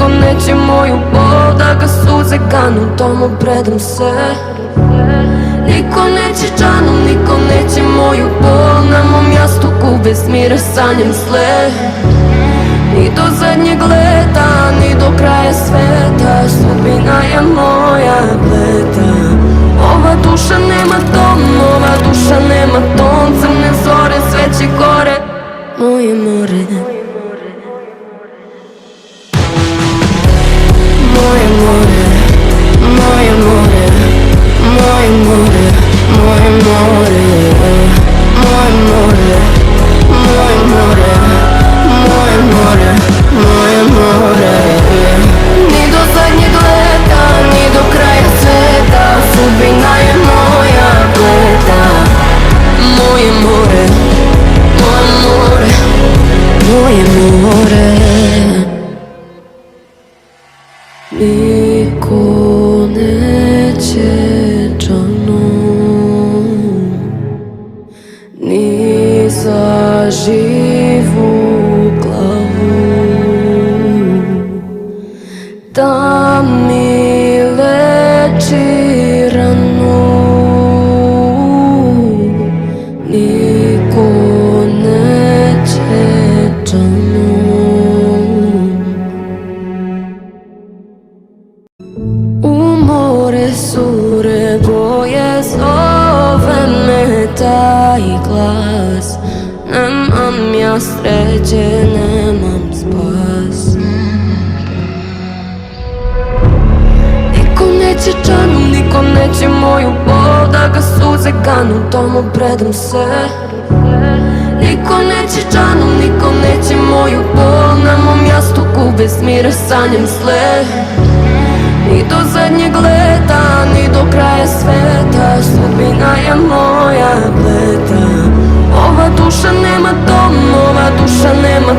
niko neće moju bol da ga suze kanu, tomu predam se. Niko neće džanu, niko neće moju bol na mom jastuku, bez mira sanjam sle. Ni do zadnjeg leta, ni do kraja sveta, sudbina je moja pleta. Ova duša nema dom, ova duša nema ton, crne zore, sve će gore, moje more. Moje more, moje more, moje more, moje more, moje more, moje more, moje more, moje more. Ni do zadnjeg leta, ni do kraja sveta, sudbina je moja pleta. Moje more, moje more, moje more. Niko neće džanom, ni za živu glavu, da mi leči ranu. Niko neće džanom. U more sure boje zove me taj glas. Nemam ja sreće, nemam spas. Niko neće džanu, niko neće moju bol da ga suze kanu, tomu predam se. Niko neće džanu, niko neće moju bol na mom jastuku, bez mira sanjam sle. Ni do zadnjeg leta, ni do kraja sveta, sudbina je moja pleta. Ova duša nema dom, ova duša nema